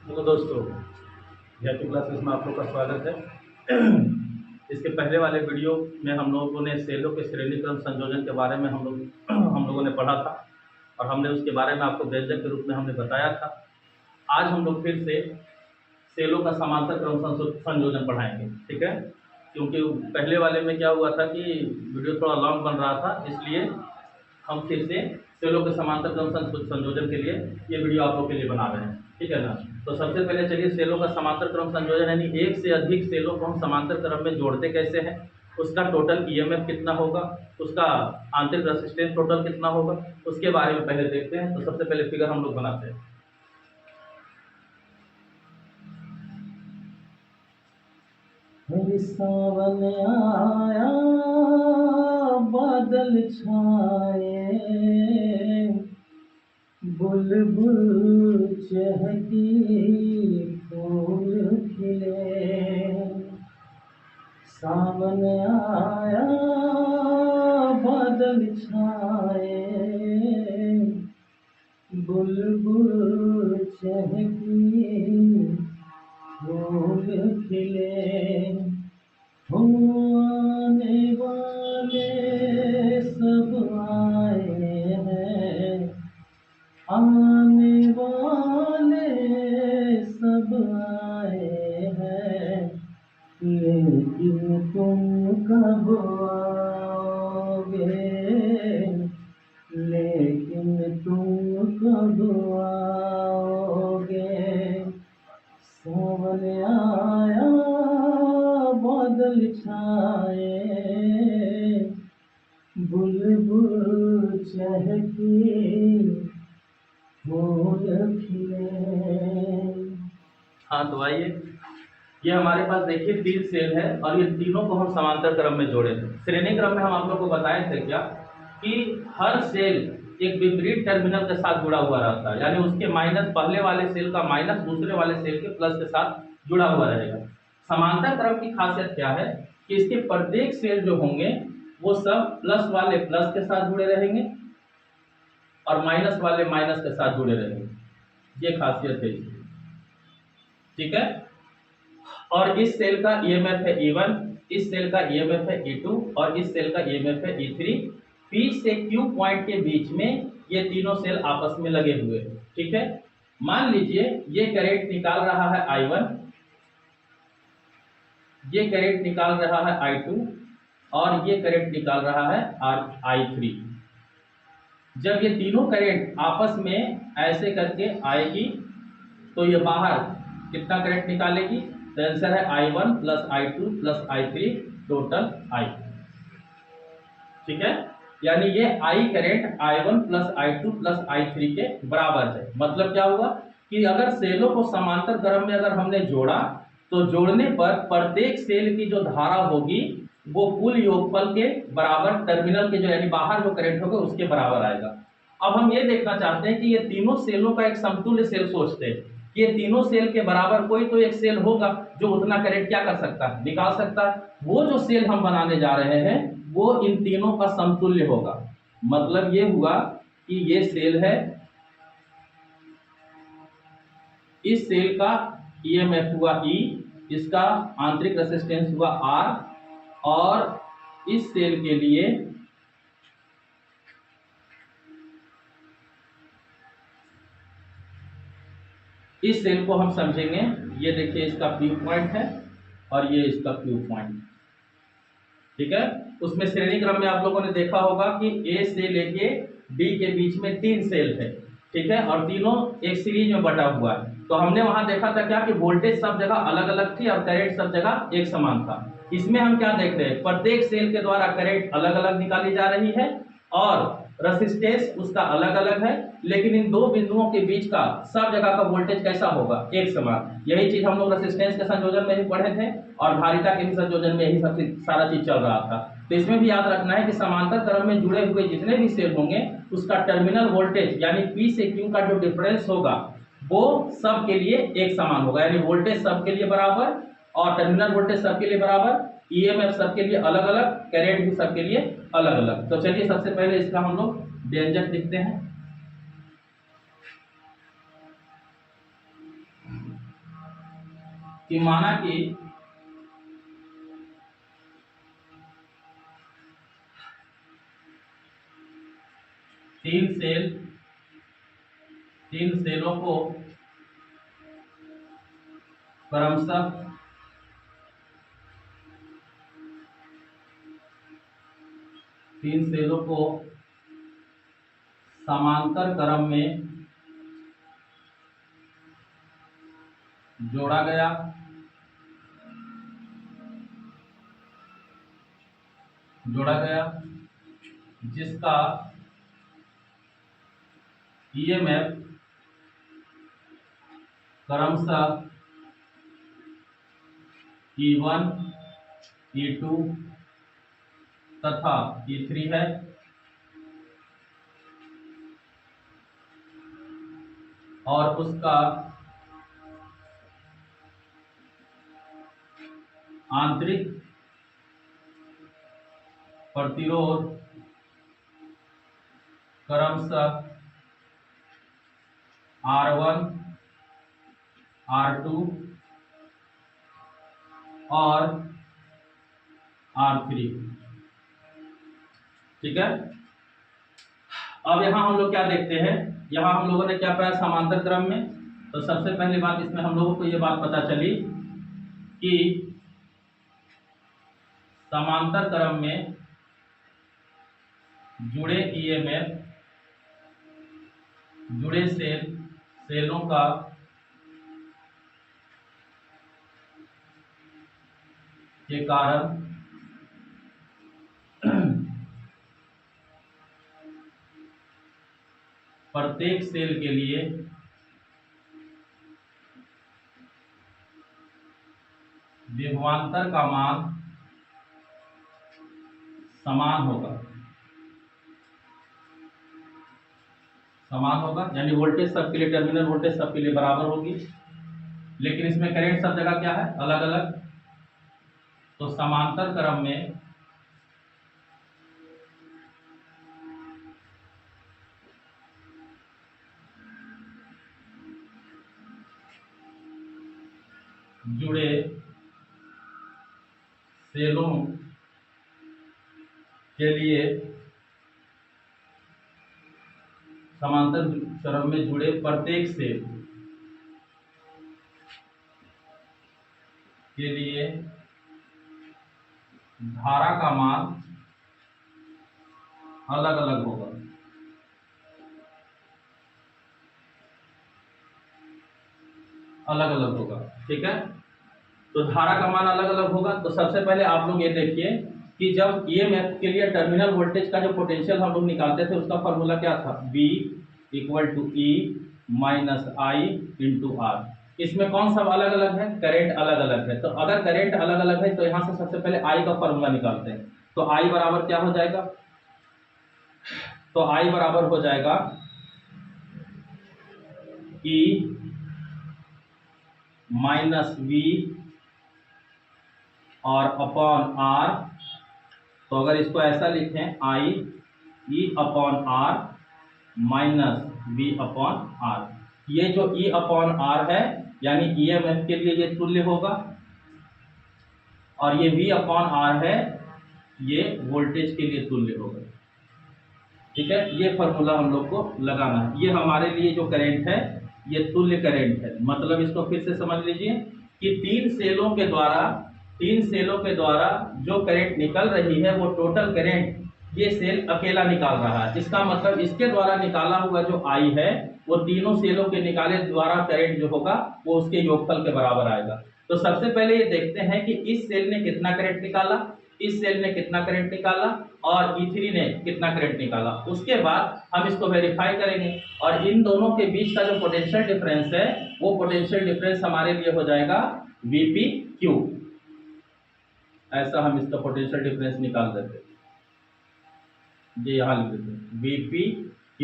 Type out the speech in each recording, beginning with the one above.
Hello दोस्तों, ज्ञाति classes में आप लोग का स्वागत है। इसके पहले वाले वीडियो में हम लोगों ने सेलों के श्रेणी क्रम संयोजन के बारे में हम लोगों ने पढ़ा था और हमने उसके बारे में आपको व्यंजक के रूप में हमने बताया था। आज हम लोग फिर से सेलों का समांतर क्रम संयोजन पढ़ाएंगे, ठीक है। क्योंकि पहले वाले में क्या हुआ था कि वीडियो थोड़ा लॉन्ग बन रहा था, इसलिए हम फिर से सेलों के समांतर क्रम संयोजन के लिए ये वीडियो आप लोग के लिए बना रहे हैं, ठीक है ना। तो सबसे पहले चलिए सेलों का समांतर क्रम संयोजन यानी एक से अधिक सेलों को हम समांतर क्रम में जोड़ते कैसे हैं, उसका टोटल ईएमएफ कितना होगा, उसका आंतरिक रेजिस्टेंस टोटल कितना होगा, उसके बारे में पहले देखते हैं। तो सबसे पहले फिगर हम लोग बनाते हैं। सावन आया बादल छाए, बुलबुल चहकी फूल खिले। सावन आया बादल छाए, बुलबुल चहकी फूल खिले। आने वाले सब आए हैं, आने वाले सब आए हैं, लेकिन तुम कब आओगे, लेकिन तुम कब आओगे। सावन आया बादल छाए, बुलबुल चहकी फूल खिले। हाँ, तो आइए, ये हमारे पास देखिए 3 सेल है और ये तीनों को हम समांतर क्रम में जोड़े थे। श्रेणी क्रम में हम आप लोग को बताए थे क्या कि हर सेल एक विपरीत टर्मिनल के साथ जुड़ा हुआ रहता है, यानी उसके माइनस पहले वाले सेल का माइनस दूसरे वाले सेल के प्लस के साथ जुड़ा हुआ रहेगा। समांतर क्रम की खासियत क्या है कि इसके प्रत्येक सेल जो होंगे वो सब प्लस वाले प्लस के साथ जुड़े रहेंगे और माइनस वाले माइनस के साथ जुड़े रहेंगे। ये खासियत है इसकी, ठीक है। और इस सेल का ईएमएफ है E1, इस सेल का ईएमएफ है E2 और इस सेल का ईएमएफ है E3। P से Q पॉइंट के बीच में ये तीनों सेल आपस में लगे हुए हैं, ठीक है। मान लीजिए ये करंट निकाल रहा है I1, ये करंट निकाल रहा है I2 और ये करंट निकाल रहा है I3। जब ये तीनों करंट आपस में ऐसे करके आएगी तो ये बाहर कितना करंट निकालेगी, तो आंसर है I1 plus I2 plus I3 total I, ठीक है। यानी ये I current I1 plus I2 plus I3 के बराबर है। मतलब क्या हुआ कि अगर सेलों को समांतर क्रम में अगर हमने जोड़ा तो जोड़ने पर प्रत्येक सेल की जो धारा होगी वो कुल योगफल के बराबर, टर्मिनल के जो यानी बाहर जो करंट होगा उसके बराबर आएगा। अब हम ये देखना चाहते हैं कि ये तीनों सेलों का एक समतुल्य सेल सोचते हैं। ये तीनों सेल के बराबर कोई तो एक सेल होगा जो उतना करंट क्या कर सकता है, निकाल सकता है। वो जो सेल हम बनाने जा रहे हैं वो इन तीनों का समतुल्य होगा। मतलब ये हुआ कि ये सेल है, इस सेल का ईएमएफ हुआ E, इसका आंतरिक रेजिस्टेंस हुआ R और इस सेल के लिए इस सेल को हम समझेंगे, ये देखिए इसका Q पॉइंट है और ये इसका Q पॉइंट, ठीक है। उसमें श्रेणी क्रम में आप लोगों ने देखा होगा कि A से लेके D के बीच में 3 सेल है, ठीक है, और तीनों एक सीरीज में बटा हुआ है। तो हमने वहां देखा था क्या कि वोल्टेज सब जगह अलग अलग थी और करंट सब जगह एक समान था। इसमें हम क्या देख रहे हैं, प्रत्येक सेल के द्वारा करंट अलग अलग निकाली जा रही है और रेजिस्टेंस उसका अलग अलग है, लेकिन इन दो बिंदुओं के बीच का सब जगह का वोल्टेज कैसा होगा, एक समान। यही चीज हम लोग रेजिस्टेंस के संयोजन में भी पढ़े थे और धारिता के भी संयोजन में यही सब सारा चीज चल रहा था। तो इसमें भी याद रखना है कि समांतर क्रम में जुड़े हुए जितने भी सेल होंगे उसका टर्मिनल वोल्टेज यानी P से Q का जो डिफरेंस होगा वो सब के लिए एक समान होगा, यानी वोल्टेज सब के लिए बराबर और टर्मिनल वोल्टेज सब के लिए बराबर, ईएमएफ सब के लिए अलग अलग, करंट भी सब के लिए अलग अलग। तो चलिए सबसे पहले इसका हम लोग व्यंजक लिखते हैं। कि माना कि तीन सेलों को क्रमशः समांतर क्रम में जोड़ा गया, जिसका ईएमएफ क्रमशः E1, E2 तथा E3 है, और उसका आंतरिक प्रतिरोध क्रमशः R1, R2 और R3। ठीक है। अब यहाँ हम लोग क्या देखते हैं, यहाँ हम लोगों ने क्या पाया समांतर क्रम में। तो सबसे पहली बात इसमें हम लोगों को ये बात पता चली कि समांतर क्रम में जुड़े ईएमएफ जुड़े सेलों का के कारण प्रत्येक सेल के लिए विभवांतर का मान समान होगा, यानी वोल्टेज सब के लिए, टर्मिनल वोल्टेज सब के लिए बराबर होगी, लेकिन इसमें करंट सब जगह क्या है, अलग अलग। तो समांतर क्रम में जुड़े सेलों के लिए, समांतर क्रम में जुड़े प्रत्येक सेल के लिए धारा का मान अलग अलग होगा। ठीक है। तो धारा का मान अलग अलग होगा। तो सबसे पहले आप लोग ये देखिए कि जब ईएमएफ के लिए टर्मिनल वोल्टेज का जो पोटेंशियल हम लोग निकालते थे उसका फॉर्मूला क्या था, V = E - I × R। इसमें कौन सा अलग अलग है, करंट अलग अलग है। तो अगर करंट अलग अलग है तो यहाँ से सबसे पहले I का फॉर्मूला निकालते हैं। तो I बराबर क्या हो जाएगा, तो I बराबर हो जाएगा E - V और अपॉन R। तो अगर इसको ऐसा लिखें, I E/R - V/R। ये जो E/R है यानी ईएमएफ के लिए ये तुल्य होगा, और ये V/R है, ये वोल्टेज के लिए तुल्य होगा। ठीक है, ये फॉर्मूला हम लोग को लगाना है। ये हमारे लिए जो करंट है ये तुल्य करंट है। मतलब इसको फिर से समझ लीजिए कि तीन सेलों के द्वारा जो करंट निकल रही है वो टोटल करंट ये सेल अकेला निकाल रहा है। इसका मतलब इसके द्वारा निकाला हुआ जो I है वो तीनों सेलों के निकाले द्वारा करंट जो होगा वो उसके योगफल के बराबर आएगा। तो सबसे पहले ये देखते हैं कि इस सेल ने कितना करंट निकाला, इस सेल ने कितना करंट निकाला और E3 ने कितना करंट निकाला। उसके बाद हम इसको वेरीफाई करेंगे और इन दोनों के बीच का जो पोटेंशियल डिफरेंस है वो पोटेंशियल डिफरेंस हमारे लिए हो जाएगा VPQ। ऐसा हम इसका पोटेंशियल डिफरेंस निकाल देते हैं, ये यहाँ लिख देते हैं VPQ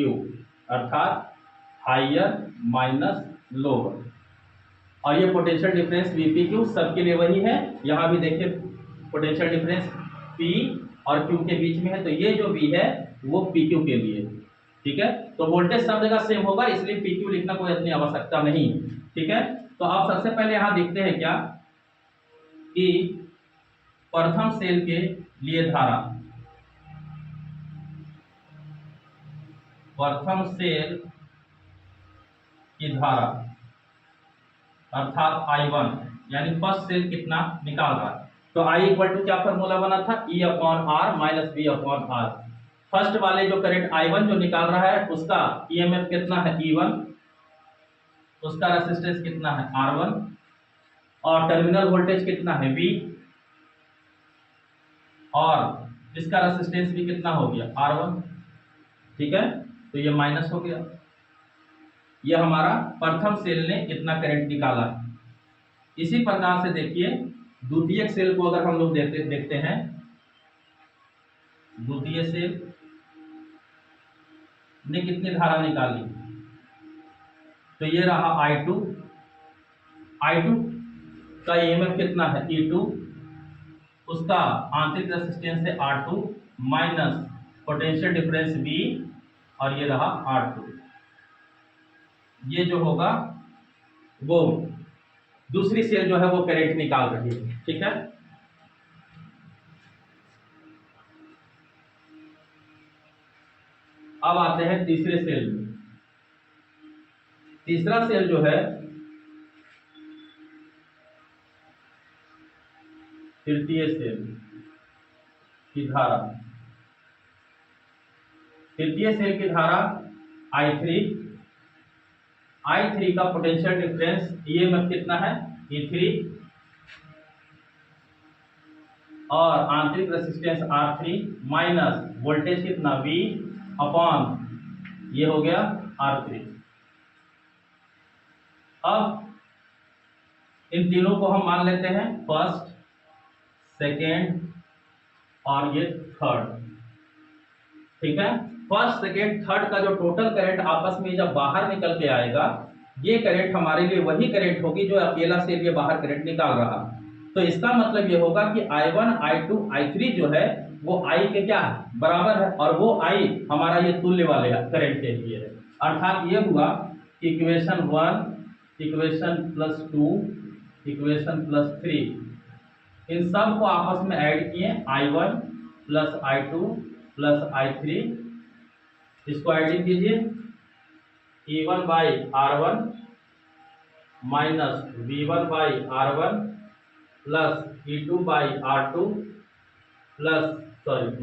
अर्थात हाइयर माइनस लोअर। और ये पोटेंशियल डिफरेंस VPQ सबके लिए वही है। यहाँ भी देखिए पोटेंशियल डिफरेंस P और Q के बीच में है, तो ये जो V है वो PQ के लिए। ठीक है, तो वोल्टेज सब जगह सेम होगा, इसलिए PQ लिखना कोई इतनी आवश्यकता नहीं। ठीक है, तो आप सबसे पहले यहाँ देखते हैं क्या कि प्रथम सेल के लिए धारा, प्रथम सेल की धारा अर्थात I1 यानी फर्स्ट सेल कितना निकाल रहा है। तो I इक्वल टू क्या फॉर्मूला बना था, E upon r minus b upon r. First वाले जो करंट I1 जो निकाल रहा है उसका EMF कितना है E1, उसका रेसिस्टेंस कितना है R1 और टर्मिनल वोल्टेज कितना है V और इसका रेसिस्टेंस भी कितना हो गया R1। ठीक है, तो ये माइनस हो गया। ये हमारा प्रथम सेल ने इतना करंट निकाला है। इसी प्रकार से देखिए द्वितीय सेल को अगर हम लोग देखते हैं, द्वितीय सेल ने कितनी धारा निकाली, तो ये रहा I2, I2 का EMF कितना है E2, उसका आंतरिक रेजिस्टेंस है R2 minus potential difference V और ये रहा R2। ये जो होगा वो दूसरी सेल जो है वो करंट निकाल रही है। ठीक है, अब आते हैं तीसरे सेल में। तीसरा सेल जो है तृतीय सेल की धारा, तृतीय सेल की धारा I3 का पोटेंशियल डिफरेंस EMF कितना है E3 और आंतरिक रेजिस्टेंस R3 माइनस वोल्टेज कितना V अपॉन ये हो गया R3। अब इन तीनों को हम मान लेते हैं फर्स्ट, सेकेंड और ये थर्ड। ठीक है, फर्स्ट सेकेंड थर्ड का जो टोटल करंट आपस में जब बाहर निकल के आएगा, ये करंट हमारे लिए वही करंट होगी जो अकेला सेल ये बाहर करंट निकाल रहा। तो इसका मतलब ये होगा कि I1, I2, I3 जो है वो I के क्या है बराबर है और वो I हमारा ये तुल्य वाले करंट के लिए है। अर्थात ये हुआ कि equation 1, equation plus 2, equation plus 3 इन सब को आपस में ऐड किए I1 plus I2 plus I3, इसको एडिंग कीजिए E1 by R1 minus V1 by R1 plus E2 by R2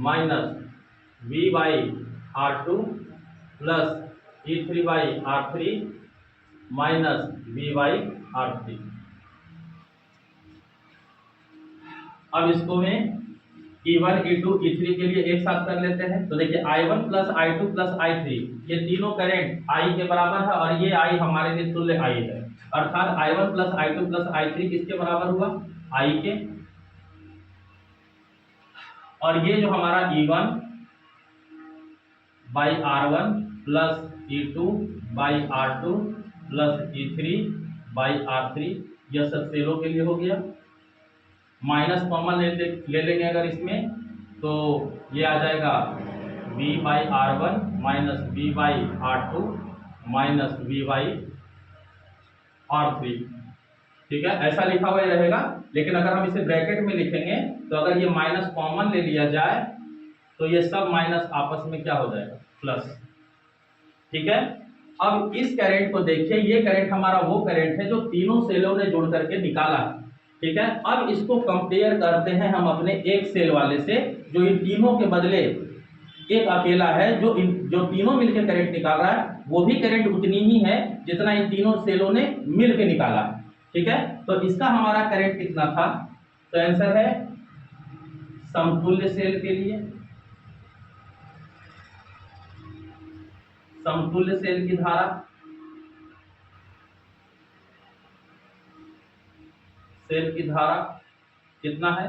minus V by R2 plus E3 by R3 minus V by R3। अब इसको में E1, E2, E3 के लिए एक साथ कर लेते हैं। तो देखिए I1 plus I2 plus I3 ये तीनों करंट I के बराबर है और ये I हमारे लिए तुल्य I है। अर्थात I1 plus I2 plus I3 किसके बराबर हुआ I के। और ये जो हमारा E1 by R1 plus E2 by R2 plus E3 by R3 यह सब सेलों के लिए हो गया। माइनस कॉमन ले लेंगे अगर इसमें तो ये आ जाएगा V by R1 minus V by R2 minus V by R3। ठीक है, ऐसा लिखा हुआ रहेगा। लेकिन अगर हम इसे ब्रैकेट में लिखेंगे तो अगर ये माइनस कॉमन ले लिया जाए तो ये सब माइनस आपस में क्या हो जाएगा प्लस। ठीक है, अब इस करंट को देखिए, ये करंट हमारा वो करंट है जो तीनों सेलों ने जोड़ करके निकाला है। ठीक है, अब इसको कंपेयर करते हैं हम अपने एक सेल वाले से जो इन तीनों के बदले एक अकेला है, जो तीनों मिलकर करंट निकाल रहा है वो भी करंट उतनी ही है जितना इन तीनों सेलों ने मिलकर निकाला है। ठीक है, तो इसका हमारा करंट कितना था, तो आंसर है समतुल्य सेल के लिए, समतुल्य सेल की धारा सेल की धारा कितना है,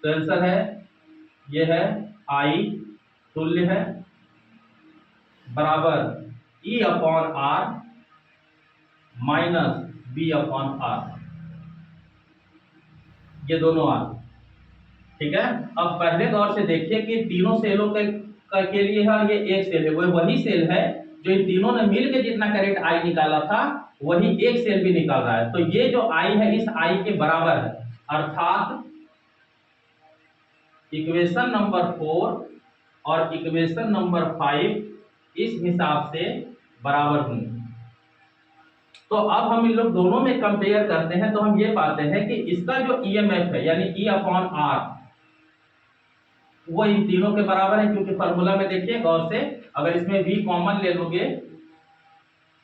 तो आंसर है ये है I तुल्य है बराबर E upon R minus B upon R, ये दोनों R। ठीक है, अब पहले दौर से देखिए कि तीनों सेलों के लिए है ये एक सेल है, वो वही सेल है जो इन तीनों ने मिल के जितना करंट आई निकाला था वही एक सेल भी निकाल रहा है। तो ये जो आई है इस आई के बराबर है, अर्थात इक्वेशन नंबर 4 और इक्वेशन नंबर 5 इस हिसाब से बराबर होंगे। तो अब हम इन लोग दोनों में कंपेयर करते हैं तो हम ये पाते हैं कि इसका जो ईएमएफ है यानी E अपॉन आर वो इन तीनों के बराबर है, क्योंकि फॉर्मूला में देखिए गौर से, अगर इसमें V कॉमन ले लोगे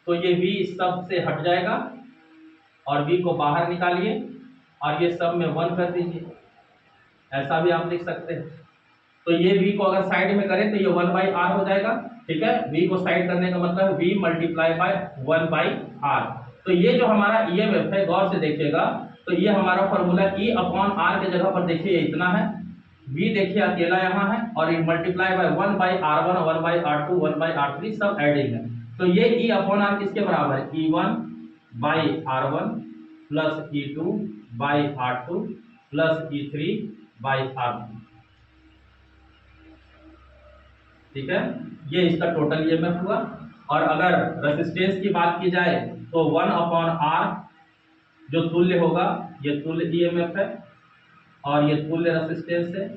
तो ये V इस सब से हट जाएगा और V को बाहर निकालिए और ये सब में 1 कर दीजिए, ऐसा भी आप लिख सकते हैं। तो ये V को अगर साइड में करें तो ये 1/r हो जाएगा, ठीक है। V को साइड करने का मतलब है V मल्टीप्लाई बाय 1/r। तो ये जो हमारा ईएमएफ है गौर से देखिएगा, तो ये हमारा फॉर्मूला E अपॉन r के जगह पर देखिए इतना है, V देखिए अकेला यहाँ है और multiply by 1/r1 1/r2 1/r3 सब एडिंग है। तो ये E अपॉन r किसके बराबर है, E1/r1 plus E2/r2 plus E3/r3, ठीक है। ये इसका टोटल ईएमएफ हुआ। और अगर रेजिस्टेंस की बात की जाए तो 1/r जो तुल्य होगा, ये तुल्य ईएमएफ है और ये तुल्य रेजिस्टेंस है,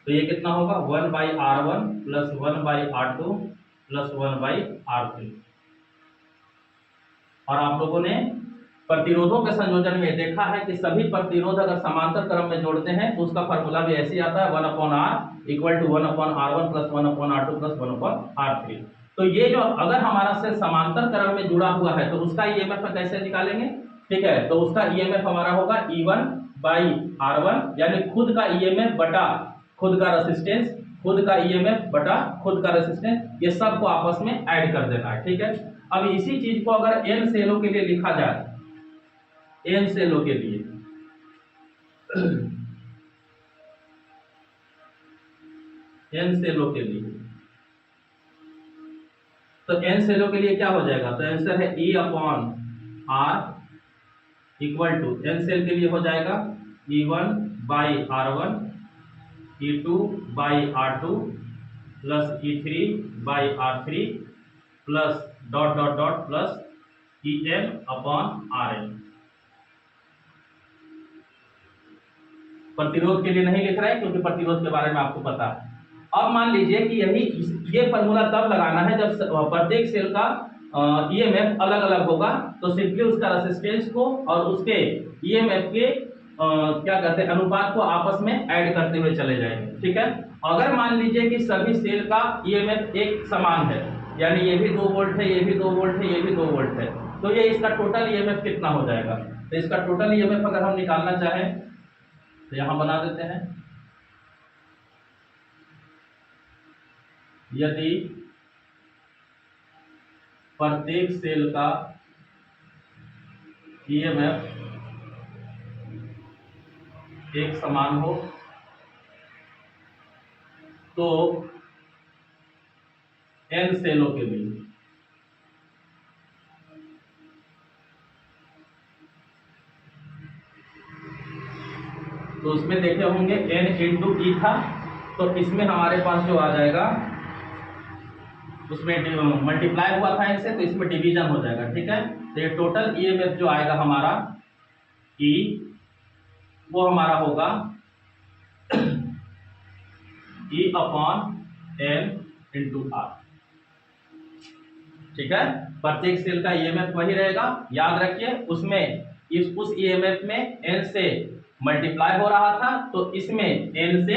तो ये कितना होगा 1/r1 plus 1/r2 plus 1/r3। और आप लोगों ने प्रतिरोधों के संयोजन में देखा है कि सभी प्रतिरोध अगर समांतर क्रम में जोड़ते हैं तो उसका फॉर्मूला भी ऐसे ही आता है 1/r equal to 1/r1 plus 1/r2 plus 1/r3। तो ये जो अगर हमारा से समांतर क्रम में जुड़ा हुआ है तो उसका ईएमएफ कैसे निकालेंगे, ठीक है। तो उसका ईएमएफ हमारा होगा E1/r1 यानी खुद का ईएमएफ बटा खुद का रेजिस्टेंस, खुद का ईएमएफ बटा खुद का रेजिस्टेंस, ये सब को आपस में ऐड कर देना है, ठीक है। अब इसी चीज को अगर n सेलों के लिए लिखा जाए, n सेलों के लिए n सेलों के लिए, तो n सेलों के लिए क्या हो जाएगा, तो आंसर है E upon r equal to n cell के लिए हो जाएगा E1/r1 E2/r2 plus E3/r3 plus dot dot dot plus En upon Rn। प्रतिरोध के लिए नहीं लिख रहा है क्योंकि प्रतिरोध के बारे में आपको पता है। अब मान लीजिए कि ये फॉर्मूला तब लगाना है जब प्रत्येक सेल का ईएमएफ अलग अलग होगा, तो सिंपली उसका रेजिस्टेंस को और उसके ईएमएफ के क्या कहते हैं अनुपात को आपस में ऐड करते हुए चले जाएंगे, ठीक है। अगर मान लीजिए कि सभी सेल का ईएमएफ एक समान है, यानी ये भी 2 वोल्ट है, ये भी 2 वोल्ट है, ये भी 2 वोल्ट है, तो ये इसका टोटल ईएमएफ कितना हो जाएगा। तो इसका टोटल ईएमएफ अगर हम निकालना चाहें तो यहां बना देते हैं, यदि प्रत्येक सेल का ईएमएफ एक समान हो तो n सेलों के लिए तो उसमें देखे होंगे n इंटू ई था, तो इसमें हमारे पास जो आ जाएगा उसमें मल्टीप्लाई हुआ था इनसे, तो इसमें डिवीजन हो जाएगा, ठीक है। तो ये टोटल ईएमएफ जो आएगा हमारा E वो हमारा होगा E upon n into r, ठीक है। प्रत्येक सेल का ईएमएफ वही रहेगा, याद रखिए। उसमें उस ईएमएफ में n से मल्टीप्लाई हो रहा था तो इसमें n से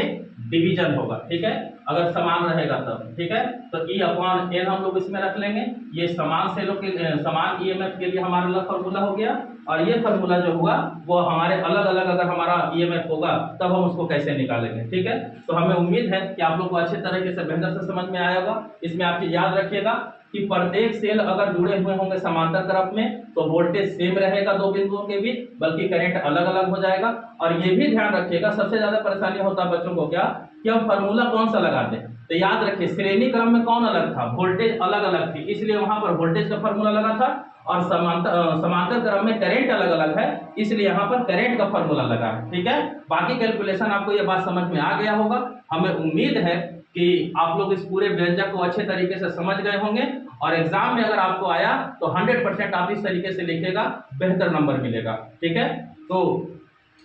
डिवीजन होगा, ठीक है, अगर समान रहेगा तब, ठीक है। तो E अपॉन n हम लोग इसमें रख लेंगे। ये समान सेलों के समान ईएमएफ के लिए हमारा अलग फॉर्मूला हो गया, और ये फॉर्मूला जो हुआ वो हमारे अलग अलग अगर हमारा ईएमएफ होगा तब हम उसको कैसे निकालेंगे, ठीक है। तो हमें उम्मीद है कि आप लोग को अच्छे तरीके से बेहतर से समझ में आया होगा। इसमें आप चीज याद रखिएगा कि प्रत्येक सेल अगर जुड़े हुए होंगे समांतर तरफ में तो वोल्टेज सेम रहेगा दो बिंदुओं के बीच, बल्कि करंट अलग अलग हो जाएगा। और ये भी ध्यान रखिएगा, सबसे ज्यादा परेशानी होता है बच्चों को क्या कि हम फार्मूला कौन सा लगाते हैं। तो याद रखिए श्रेणी क्रम में कौन अलग था, वोल्टेज अलग अलग थी, इसलिए वहां पर वोल्टेज का फार्मूला लगा था, और समांतर क्रम में करंट अलग अलग है, इसलिए यहाँ पर करंट का फार्मूला लगा है, ठीक है। बाकी कैलकुलेशन आपको ये बात समझ में आ गया होगा। हमें उम्मीद है कि आप लोग इस पूरे व्यंजक को अच्छे तरीके से समझ गए होंगे और एग्जाम में अगर आपको आया तो 100% आप इस तरीके से लिखेगा, बेहतर नंबर मिलेगा। ठीक है, तो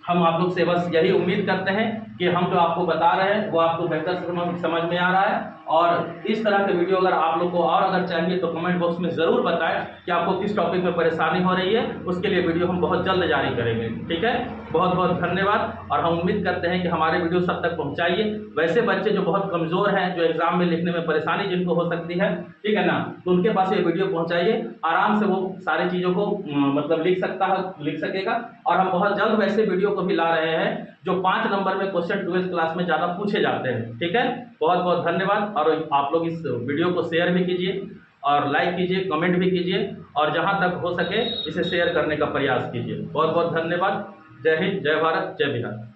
हम आप लोग से बस यही उम्मीद करते हैं कि हम जो आपको बता रहे हैं वो आपको बेहतर समझ में आ रहा है। और इस तरह के वीडियो अगर आप लोग को और अगर चाहिए तो कमेंट बॉक्स में ज़रूर बताएं कि आपको किस टॉपिक में परेशानी हो रही है, उसके लिए वीडियो हम बहुत जल्द जारी करेंगे। ठीक है, बहुत बहुत धन्यवाद। और हम उम्मीद करते हैं कि हमारे वीडियो सब तक पहुंचाइए। वैसे बच्चे जो बहुत कमज़ोर हैं, जो एग्ज़ाम में लिखने में परेशानी जिनको हो सकती है, ठीक है ना, तो उनके पास ये वीडियो पहुंचाइए, आराम से वो सारी चीज़ों को मतलब लिख सकेगा। और हम बहुत जल्द वैसे वीडियो को भी ला रहे हैं जो 5 नंबर में क्वेश्चन 12th क्लास में ज़्यादा पूछे जाते हैं। ठीक है, बहुत बहुत धन्यवाद। और आप लोग इस वीडियो को शेयर भी कीजिए और लाइक कीजिए, कमेंट भी कीजिए और जहां तक हो सके इसे शेयर करने का प्रयास कीजिए। बहुत बहुत धन्यवाद। जय हिंद, जय भारत, जय बिहार।